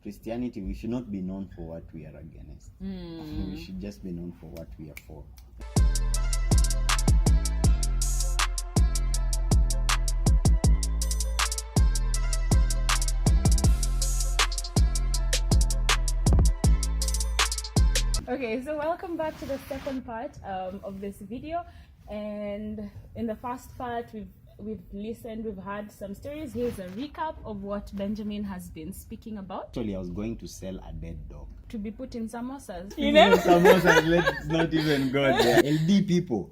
Christianity, we should not be known for what we are against. We should just be known for what we are for. Okay, so welcome back to the second part of this video, and in the first part we've heard some stories. Here's a recap of what Benjamin has been speaking about. Actually, I was going to sell a dead dog to be put in samosas. Samosas, let's not even go there. LD people.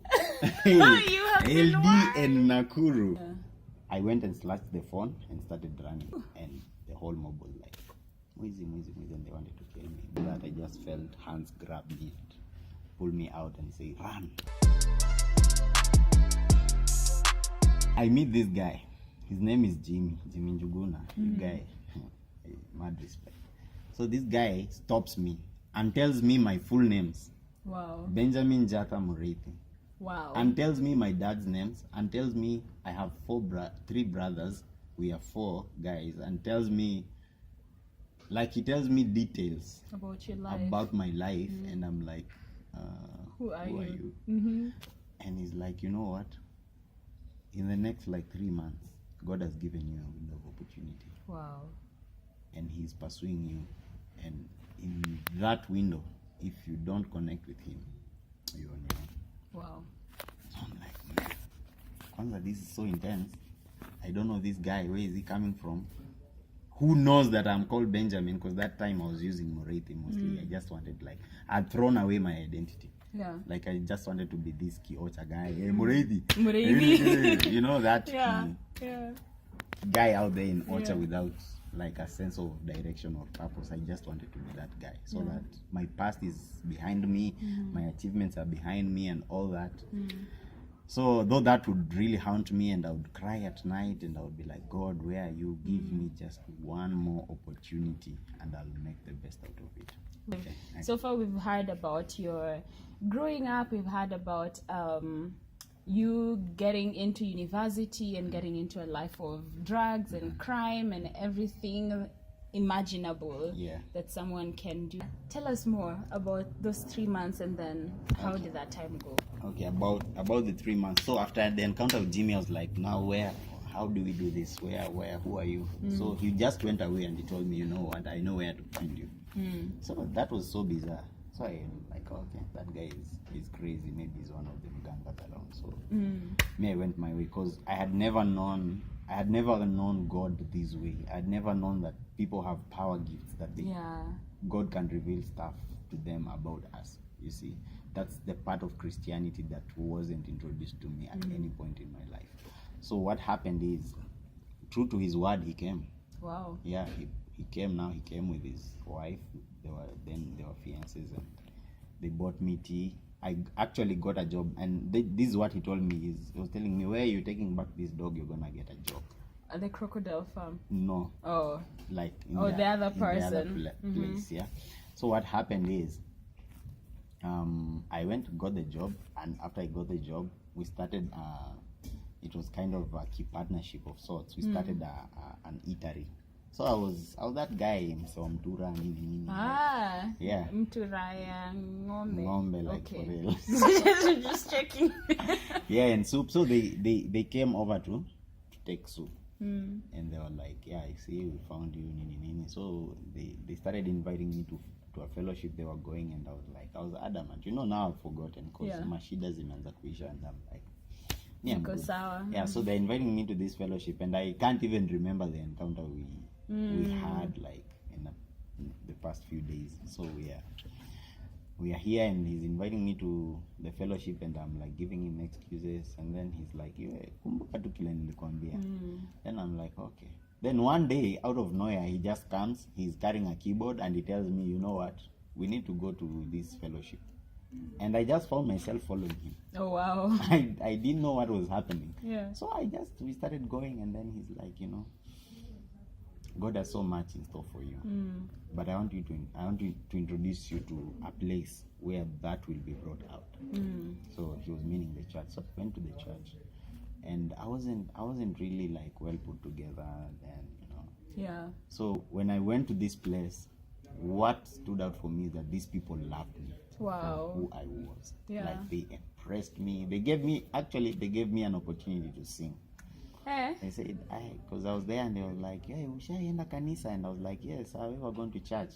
You have LD and Nakuru. Yeah. I went and slashed the phone and started running, and the whole mob was like, Muizi, and they wanted to kill me. But I just felt hands grab me, pull me out and say, run. I meet this guy. His name is Jimmy Njuguna. The guy, mad respect. So this guy stops me and tells me my full names. Wow. Benjamin Jata Murithi. Wow. And tells me my dad's names, and tells me I have three brothers. We are 4 guys, and tells me, like, he tells me details about your life, about my life, and I'm like, who are you? And he's like, you know what? In the next 3 months, God has given you a window of opportunity. Wow. And he's pursuing you, and in that window, if you don't connect with him, you're on your own. Wow. So I'm like, man, Kwanzaa, this is so intense. I don't know this guy. Where is he coming from? Who knows that I'm called Benjamin? Because that time I was using Moretti mostly. I just wanted, I'd thrown away my identity. Yeah. I just wanted to be this Kiocha guy. Hey, Moretti. You know that guy out there in Ocha without a sense of direction or purpose. I just wanted to be that guy. So that my past is behind me, my achievements are behind me and all that. So though that would really haunt me, and I would cry at night, and I would be like, God, where are you? Give me just one more opportunity and I'll make the best out of it. Okay. So far we've heard about your growing up, we've heard about you getting into university and getting into a life of drugs and crime and everything imaginable that someone can do. Tell us more about those 3 months, and then how did that time go? Okay, about the 3 months. So after the encounter with Jimmy, I was like, now how do we do this? Where, who are you? So he just went away and he told me, you know what, I know where to find you. So that was so bizarre. So I'm like, okay, that guy is crazy. Maybe he's one of them gangbangers around. So me, I went my way, because I had never known God this way. I had never known that people have power gifts, that God can reveal stuff to them about us. You see, that's the part of Christianity that wasn't introduced to me at any point in my life. So what happened is, true to his word, he came. Wow. Yeah, he came. Now he came with his wife. They were fiancés, and they bought me tea. I actually got a job, and this is what he told me. He was telling me, where are you taking back this dog? You're gonna get a job. At the crocodile farm? No. Oh. In the other person. The other place, yeah. So what happened is, I went to got the job, and after I got the job, we started. It was kind of a key partnership of sorts. We started an eatery. So I was that guy, so Mtura nini. Yeah. Mturaya ngombe. Like okay. For real. Just checking. Yeah, and soup. So they came over to take soup. And they were like, yeah, I see, we found you, nini. So they started inviting me to a fellowship they were going, and I was adamant. Now I've forgotten, because mashida zimeanza kuisha, and I'm like, yeah, so they're inviting me to this fellowship, and I can't even remember the encounter we had in the past few days. So we are here, and he's inviting me to the fellowship, and I'm giving him excuses, and then he's like, kumbuka tu kile nilikwambia. Then I'm like, okay. Then one day, out of nowhere, he just comes, he's carrying a keyboard, and he tells me, you know what, we need to go to this fellowship. And I just found myself following him. Oh wow. I didn't know what was happening. Yeah. So we started going, and then he's like, God has so much in store for you. But I want you to introduce you to a place where that will be brought out. So he was meaning the church. So I went to the church, and I wasn't really well put together then, Yeah. So when I went to this place, what stood out for me is that these people loved me Wow. for who I was. Yeah. Like they impressed me. They gave me an opportunity to sing. They said, because I was there and they were like, hey, ushaenda kanisa? And I was like, yes, I've ever gone to church.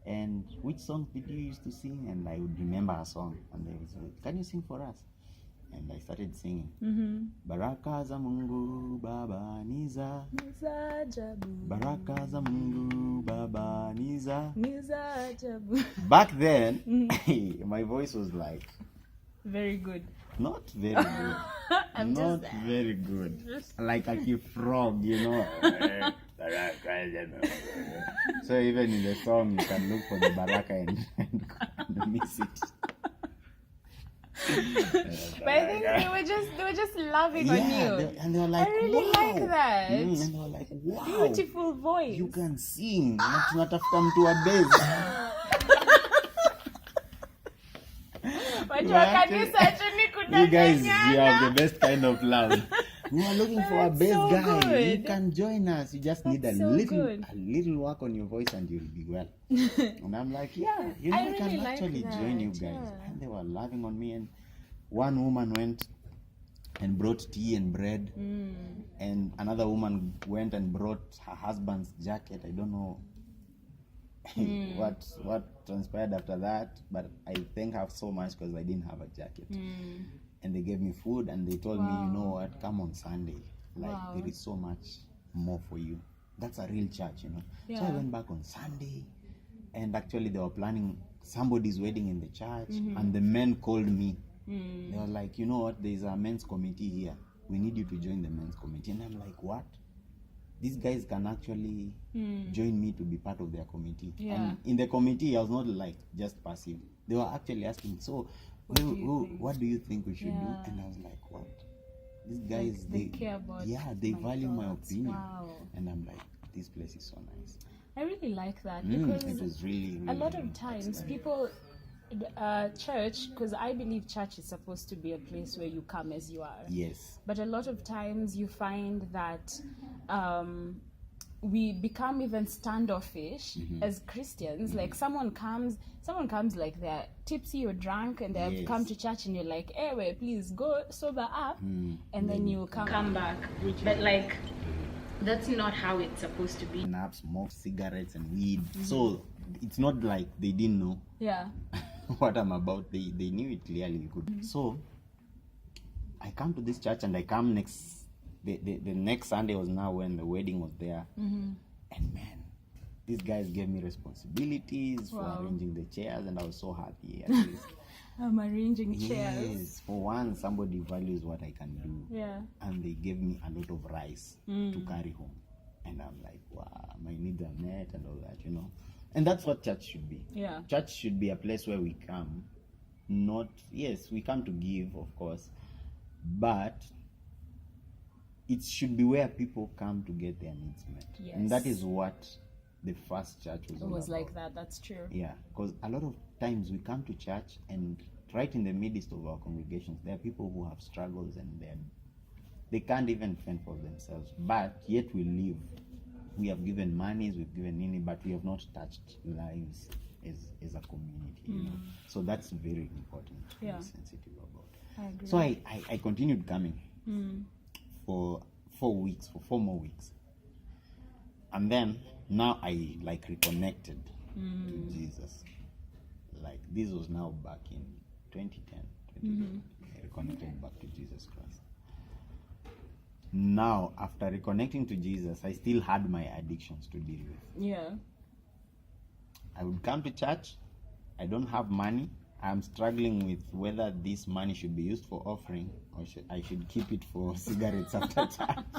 And which songs did you used to sing? And I would remember a song. And they would say, can you sing for us? And I started singing. Baraka za Mungu Baba Niza. Baraka za Mungu Baba Niza. Back then, my voice was like... Very good. Not very good. Not very good. Like a frog, you know. So even in the song, you can look for the baraka and miss it. But I think they were just loving on you. And they were like, I really like that. And they were like, wow. Beautiful voice. You can sing. Not have come to a bass. You guys, you have the best kind of love. We are looking for a bass guy. Good. You can join us. You just need a little work on your voice and you'll be well. And I'm like, yeah, you know, I really can actually join you guys. Yeah. And they were loving on me. And one woman went and brought tea and bread. And another woman went and brought her husband's jacket. I don't know what transpired after that, but I thank her so much because I didn't have a jacket. And they gave me food and they told me, you know what, come on Sunday, like there is so much more for you. That's a real church, you know. So I went back on Sunday, and actually they were planning somebody's wedding in the church, and the men called me. They were like, you know what, there's a men's committee here, we need you to join the men's committee. And I'm like, what? These guys can actually join me to be part of their committee. And in the committee, I was not like just passive. They were actually asking, so what do you think we should do? And I was like, what? These guys, they care about they value my opinion. Wow. And I'm like, this place is so nice. I really like that because it was really a lot of times people church, because I believe church is supposed to be a place where you come as you are. Yes. But a lot of times you find that we become even standoffish as Christians. Like someone comes like they're tipsy or drunk and they've come to church and you're like, hey, wait, please go sober up, and then you come back. But like, that's not how it's supposed to be. Naps, smoke cigarettes and weed. So it's not like they didn't know what I'm about. They knew it clearly. So I come to this church and I come the next Sunday was now when the wedding was there. And man, these guys gave me responsibilities for arranging the chairs, and I was so happy at least. I'm arranging chairs. Yes, for one, somebody values what I can do. Yeah. And they gave me a lot of rice to carry home. And I'm like, wow, my needs are met and all that, you know. And that's what church should be. Yeah. Church should be a place where we come, we come to give, of course, but it should be where people come to get their needs met. Yes. And that is what the first church was all about. Like that, that's true. Yeah, because a lot of times we come to church and right in the midst of our congregations, there are people who have struggles and they can't even fend for themselves, but yet we live. We have given monies, we've given money, but we have not touched lives as a community. You know? So that's very important to be sensitive about. I agree. So I continued coming for 4 weeks, for 4 more weeks. And then now I like reconnected to Jesus. Like this was now back in 2010. I reconnected back to Jesus Christ. Now, after reconnecting to Jesus, I still had my addictions to deal with. Yeah. I would come to church. I don't have money. I'm struggling with whether this money should be used for offering or I should keep it for cigarettes after church.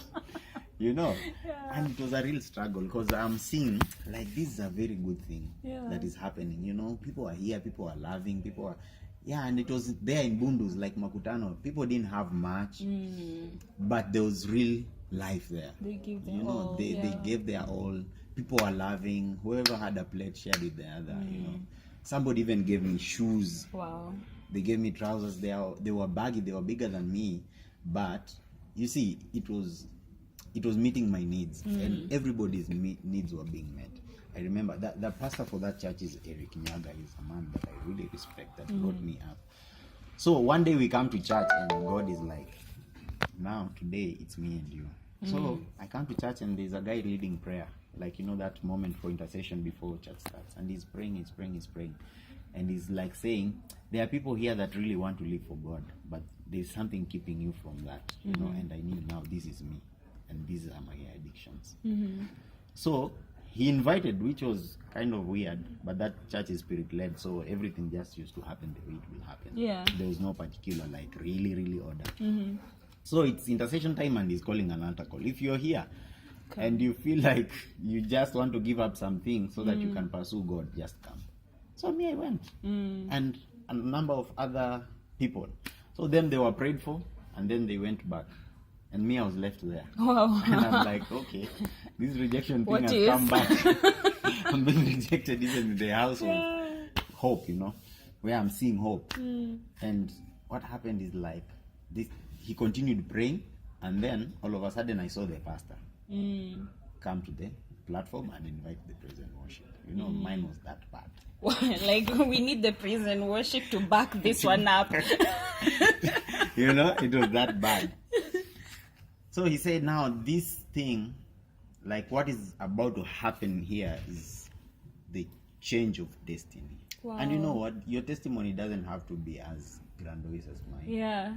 You know? Yeah. And it was a real struggle because I'm seeing like this is a very good thing that is happening. You know, people are here, people are loving, people are... Yeah, and it was there in Bundus, like Makutano. People didn't have much, but there was real life there. They gave their all. They gave their all. People are loving. Whoever had a plate shared with the other, you know. Somebody even gave me shoes. Wow. They gave me trousers. They were baggy. They were bigger than me. But, you see, it was it was meeting my needs, and everybody's needs were being met. I remember that the pastor for that church is Eric Nyaga. He's a man that I really respect, that brought me up. So one day we come to church and God is like, now today it's me and you. So I come to church and there's a guy leading prayer, like, you know, that moment for intercession before church starts, and he's praying, and he's like saying, there are people here that really want to live for God, but there's something keeping you from that, you know, and I need now, this is me, and these are my addictions. So he invited, which was kind of weird, but that church is spirit-led, so everything just used to happen the way it will happen. Yeah. There was no particular, like, really order. So it's intercession time, and he's calling an altar call. If you're here and you feel like you just want to give up something so that you can pursue God, just come. So me, I went. And a number of other people. So them, they were prayed for, and then they went back. And me, I was left there. Wow. And I'm like, okay, this rejection thing What has is? come back. I'm being rejected even in the house of hope, you know, where I'm seeing hope. And what happened is like, this, he continued praying, and then all of a sudden I saw the pastor come to the platform and invite the praise and worship. You know, mine was that bad. Like, we need the praise and worship to back this one up. You know, it was that bad. So he said, now this thing, like what is about to happen here is the change of destiny. Wow. And you know what? Your testimony doesn't have to be as grandiose as mine. Yeah.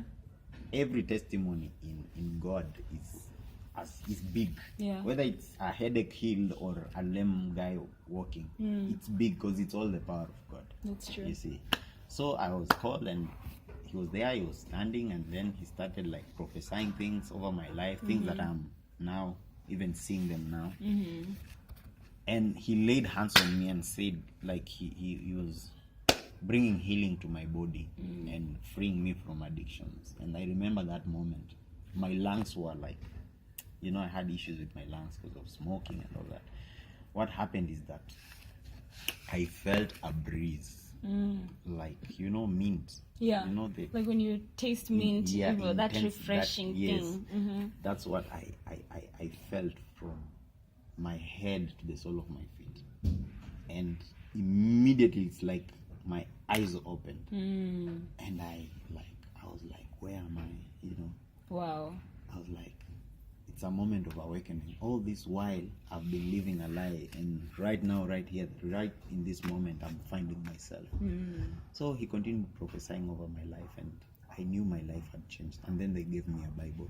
Every testimony in God is big. Yeah. Whether it's a headache healed or a lame guy walking, it's big because it's all the power of God. That's true. You see. So I was called, and he was there, he was standing, and then he started like prophesying things over my life, things that I'm now even seeing them now. And he laid hands on me and said, like, he was bringing healing to my body and freeing me from addictions. And I remember that moment. My lungs were like, you know, I had issues with my lungs because of smoking and all that. What happened is that I felt a breeze, like, you know, mint. Yeah. You know, like when you taste mint, yeah, you know, that intense, refreshing yes, thing. that's what I felt from my head to the sole of my feet. And immediately it's like my eyes opened. And I was like, where am I? You know? Wow. I was like, it's a moment of awakening. All this while I've been living a lie, and right now, right here, right in this moment, I'm finding myself. So he continued prophesying over my life, and I knew my life had changed. And then they gave me a Bible.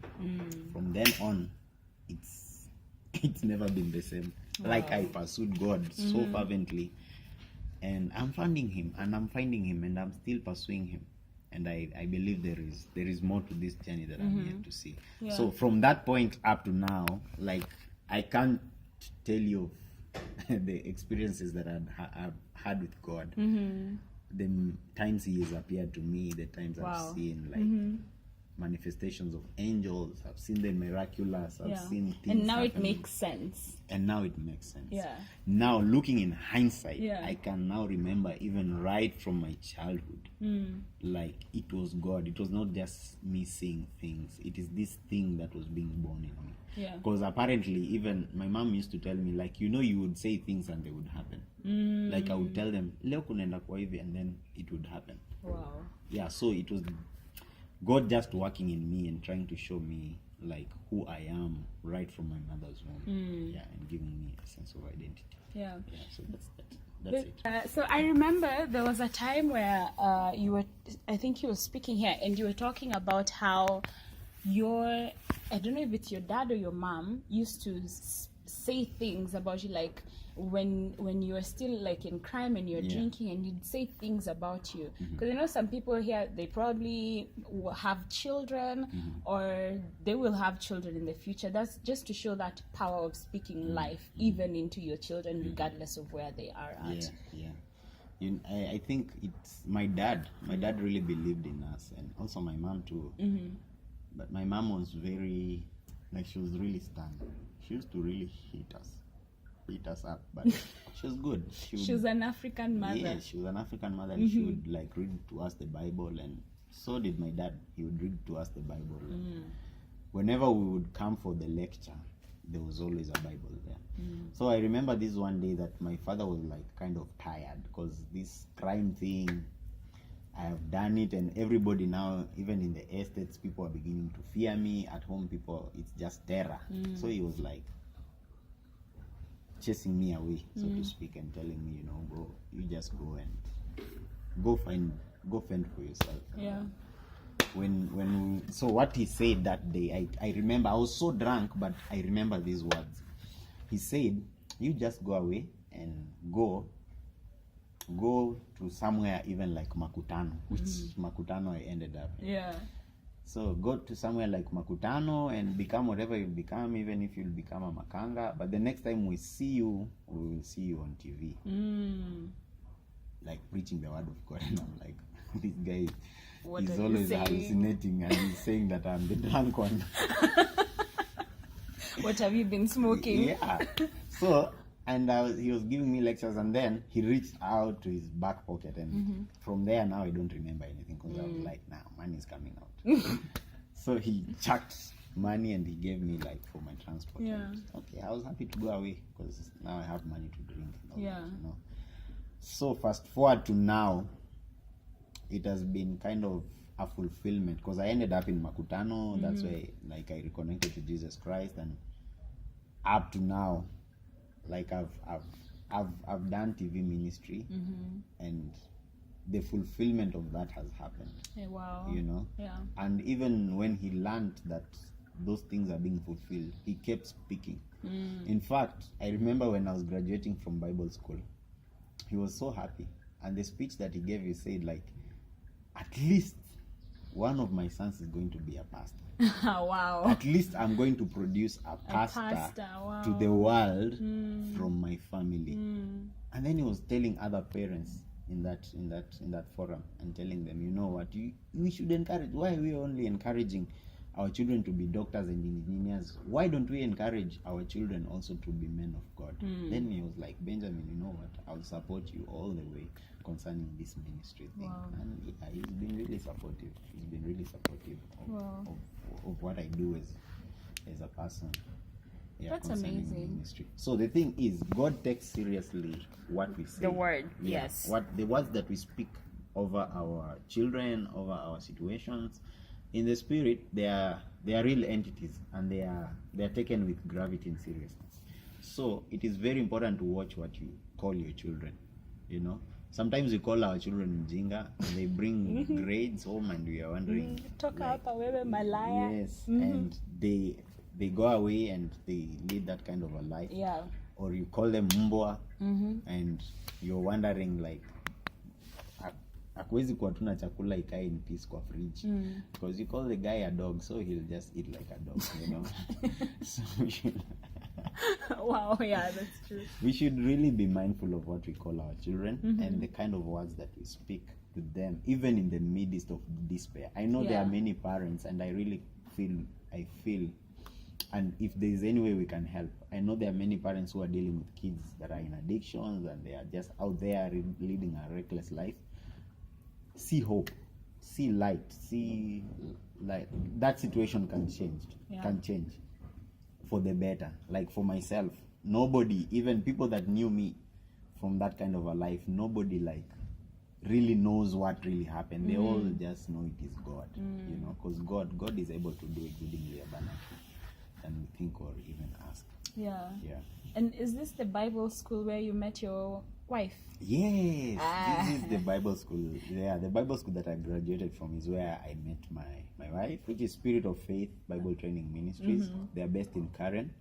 From then on, it's never been the same. Wow. Like, I pursued God so fervently, and I'm finding him, and I'm still pursuing him. And I believe there is more to this journey that I'm yet to see. Yeah. So from that point up to now, like, I can't tell you the experiences that I've had with God. The times he has appeared to me, the times I've seen like manifestations of angels, I've seen the miraculous, I've seen things and now happening. it makes sense. And now it makes sense. Yeah. Now, looking in hindsight, Yeah. I can now remember even right from my childhood, like, it was God. It was not just me seeing things. It is this thing that was being born in me. Yeah. Because apparently, even my mom used to tell me, like, you know, you would say things and they would happen. Like, I would tell them, leo kunaenda kwa hivi, and then it would happen. Wow. Yeah, so it was God just working in me and trying to show me, like, who I am right from my mother's womb. Yeah, and giving me a sense of identity. Yeah. Yeah, so that's it. So I remember there was a time where you were, I think you were speaking here, and you were talking about how I don't know if it's your dad or your mom, used to say things about you, like when you were still like in crime and you're drinking, and you'd say things about you. Because I know some people here, they probably will have children or they will have children in the future. That's just to show that power of speaking life even into your children, regardless of where they are at. Yeah. I think it's my dad. My dad really believed in us, and also my mom too. But my mom was very, like, she was really stern. She used to really beat us up, but she was good. She was an African mother. Yeah, she was an African mother, and she would, like, read to us the Bible, and so did my dad. He would read to us the Bible. Whenever we would come for the lecture, there was always a Bible there. So I remember this one day that my father was like kind of tired because this crime thing, I have done it, and everybody now, even in the estates, people are beginning to fear me. At home, it's just terror. So he was like chasing me away, so to speak, and telling me, you just go and go fend for yourself. Yeah. So what he said that day, I remember, I was so drunk, but I remember these words. He said, you just go away and go to somewhere even like Makutano, which Makutano I ended up in. Yeah. So go to somewhere like Makutano and become whatever you become, even if you'll become a makanga. But the next time we see you, we will see you on TV. Like preaching the word of God. And I'm like, this guy is always hallucinating, and he's saying that I'm the drunk one. What have you been smoking? Yeah. So, and he was giving me lectures, and then he reached out to his back pocket, and from there now I don't remember anything because I was like, nah, money is coming out. So he chucked money and he gave me like for my transport. Yeah. Okay, I was happy to go away because now I have money to drink. And all Yeah. that, So fast forward to now, it has been kind of a fulfillment because I ended up in Makutano. That's where like I reconnected to Jesus Christ, and up to now, like I've done TV ministry, and the fulfillment of that has happened. Hey, wow. Yeah. And even when he learned that those things are being fulfilled, he kept speaking. In fact, I remember when I was graduating from Bible school, he was so happy, and the speech that he gave, he said like, at least one of my sons is going to be a pastor. Wow. At least I'm going to produce a pastor Wow. to the world from my family. And then he was telling other parents in that forum and telling them, you know what, we should encourage. Why are we only encouraging our children to be doctors and engineers? Why don't we encourage our children also to be men of God? Then he was like, Benjamin, you know what, I'll support you all the way concerning this ministry thing. Wow. And yeah, he's been really supportive. He's been really supportive of what I do as a person. Yeah, that's concerning amazing. Ministry. So the thing is, God takes seriously what we say. The word, Yeah, yes. What the words that we speak over our children, over our situations. In the spirit, they are real entities, and they are taken with gravity and seriousness. So it is very important to watch what you call your children. Sometimes we call our children mjinga, and they bring grades home, and we are wondering. Yes, and they go away and they lead that kind of a life. Yeah. Or you call them mbwa, and you're wondering like, hakuwezi kuwa tuna chakula ikae in peace kwa fridge, because you call the guy a dog, so he'll just eat like a dog. So we should Wow, yeah, that's true. We should really be mindful of what we call our children and the kind of words that we speak to them, even in the midst of despair. I know there are many parents, and I really feel, and if there is any way we can help, I know there are many parents who are dealing with kids that are in addictions, and they are just out there leading a reckless life. See hope, see light, see like that situation can change for the better. Like for myself, nobody, even people that knew me from that kind of a life, nobody like really knows what really happened. They all just know it is God, because God is able to do exceedingly abundantly than we think or even ask. Yeah. Yeah. And is this the Bible school where you met your wife? Yes, this is the Bible school. Yeah, the Bible school that I graduated from is where I met my wife, which is Spirit of Faith Bible Training Ministries. They are based in Karen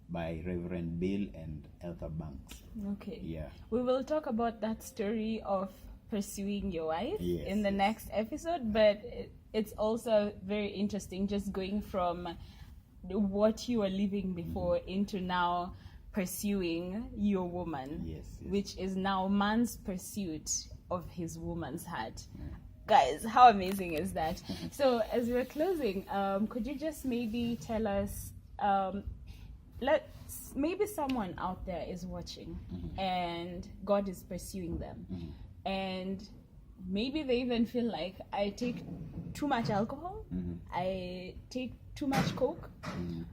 by Reverend Bill and Eltha Banks. Okay. Yeah. We will talk about that story of pursuing your wife in the Yes. next episode, but it's also very interesting just going from what you were living before into now pursuing your woman, Yes. which is now man's pursuit of his woman's heart. Guys, how amazing is that? So as we're closing, could you just maybe tell us, maybe someone out there is watching and God is pursuing them, and maybe they even feel like I take too much alcohol, I take too much coke,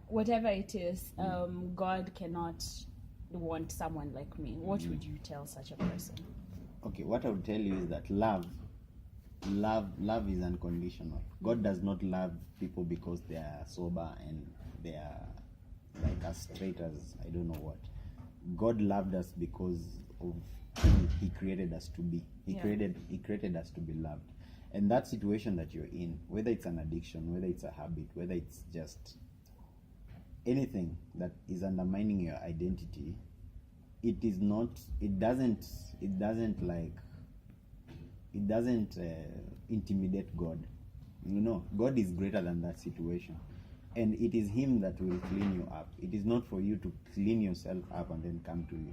whatever it is, God cannot want someone like me. What would you tell such a person? Okay, what I would tell you is that love is unconditional. God does not love people because they are sober and they are like as straight as I don't know what. God loved us because of who he created us to be. He created us to be loved. And that situation that you're in, whether it's an addiction, whether it's a habit, whether it's just anything that is undermining your identity, it doesn't intimidate God. You know, God is greater than that situation. And it is him that will clean you up. It is not for you to clean yourself up and then come to him.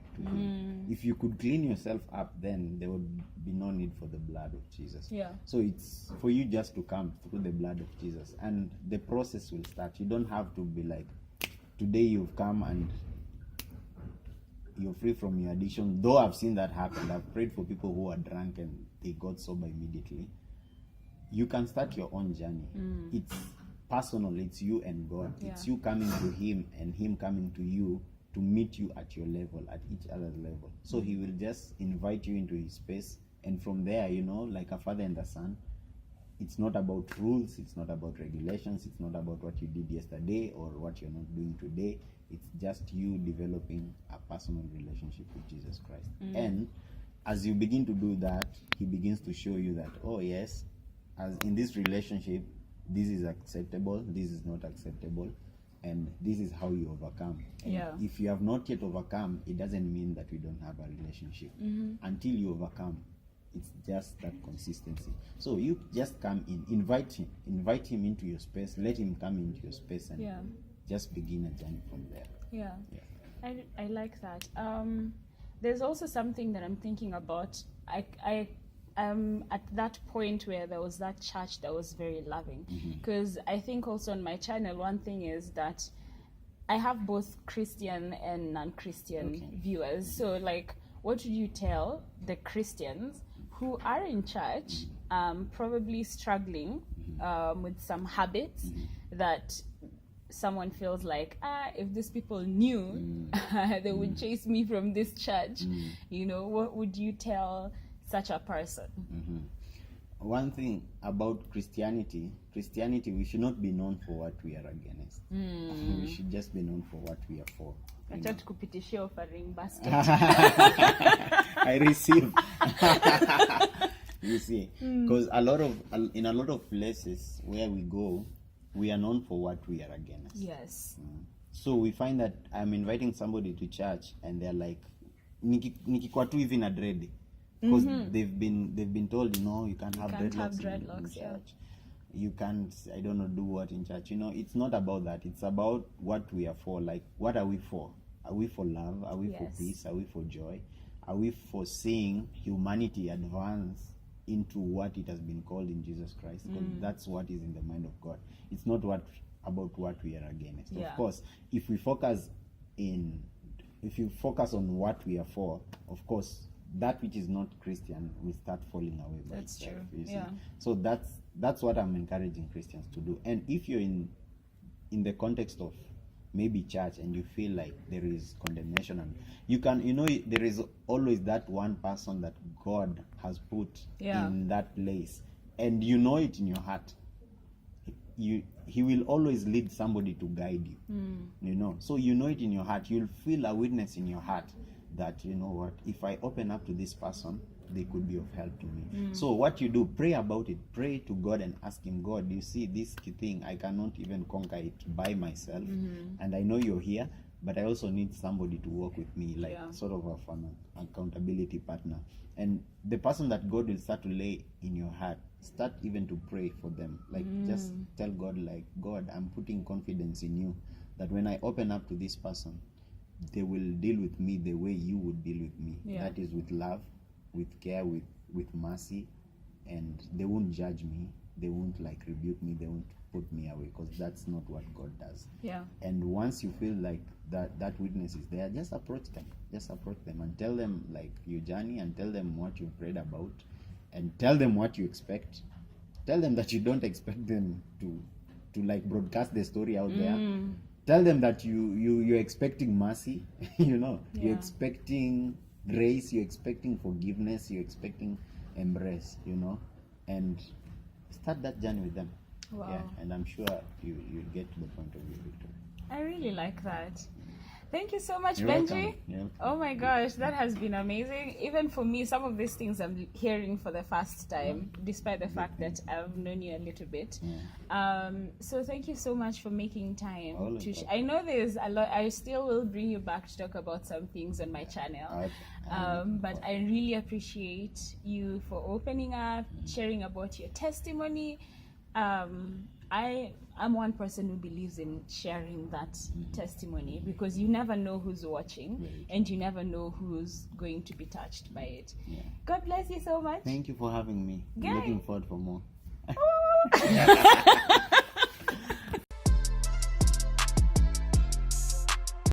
If you could clean yourself up, then there would be no need for the blood of Jesus. So it's for you just to come through the blood of Jesus, and the process will start. You don't have to be like, today you've come and you're free from your addiction. Though I've seen that happen. I've prayed for people who are drunk and they got sober immediately. You can start your own journey. It's personal. It's you and God. It's you coming to him and him coming to you to meet you at your level, at each other's level. So he will just invite you into his space, and from there, you know, like a father and a son, it's not about rules, it's not about regulations, it's not about what you did yesterday or what you're not doing today. It's just you developing a personal relationship with Jesus Christ. And as you begin to do that, he begins to show you that, oh yes, as in this relationship, this is acceptable, this is not acceptable, and this is how you overcome. And if you have not yet overcome, it doesn't mean that we don't have a relationship. Until you overcome, it's just that consistency. So you just come in, invite him into your space, let him come into your space, and just begin a journey from there. I like that. There's also something that I'm thinking about. I at that point where there was that church that was very loving, because I think also on my channel, one thing is that I have both Christian and non-Christian viewers. So like, what would you tell the Christians who are in church, probably struggling with some habits that someone feels like, if these people knew, they would chase me from this church. You know, what would you tell such a person? One thing about Christianity, we should not be known for what we are against. We should just be known for what we are for. Acha tukupitishie offering basket. I receive. You see, because in a lot of places where we go, we are known for what we are against. Yes. So we find that I'm inviting somebody to church and they're like, nikikuwa tu hivi na dread. Because they've been told, you know, you can't have dreadlocks in church. You can't, I don't know, do what in church. You know, it's not about that. It's about what we are for. Like, what are we for? Are we for love? Are we for peace? Are we for joy? Are we for seeing humanity advance into what it has been called in Jesus Christ? Because that's what is in the mind of God. It's not about what we are against. Of course, if you focus on what we are for, of course, that which is not Christian will start falling away by itself. That's true. So that's what I'm encouraging Christians to do. And if you're in the context of maybe church and you feel like there is condemnation, and there is always that one person that God has put in that place, and you know it in your heart. He will always lead somebody to guide you. You know, so you know it in your heart. You'll feel a witness in your heart that, you know what, if I open up to this person, they could be of help to me. So what you do, pray about it. Pray to God and ask him, God, you see this thing, I cannot even conquer it by myself. And I know you're here, but I also need somebody to work with me, like sort of an accountability partner. And the person that God will start to lay in your heart, start even to pray for them. Like, just tell God, like, God, I'm putting confidence in you that when I open up to this person, they will deal with me the way you would deal with me. That is with love, with care, with mercy, and they won't judge me. They won't like rebuke me. They won't put me away, because that's not what God does. And once you feel like that witness is there, just approach them and tell them like your journey, and tell them what you prayed about, and tell them what you expect. Tell them that you don't expect them to like broadcast the story out there. Tell them that you're expecting mercy, you're expecting grace, you're expecting forgiveness, you're expecting embrace, and start that journey with them. Wow. Yeah, and I'm sure you'll get to the point of your victory. I really like that. Thank you so much, You're Benjy. welcome. Oh my gosh, that has been amazing. Even for me, some of these things I'm hearing for the first time, despite the fact that I've known you a little bit. So thank you so much for making time. Always I know there's a lot. I still will bring you back to talk about some things on my channel. But I really appreciate you for opening up, sharing about your testimony. I'm one person who believes in sharing that testimony, because you never know who's watching and you never know who's going to be touched by it. God bless you so much. Thank you for having me. I'm looking forward for more.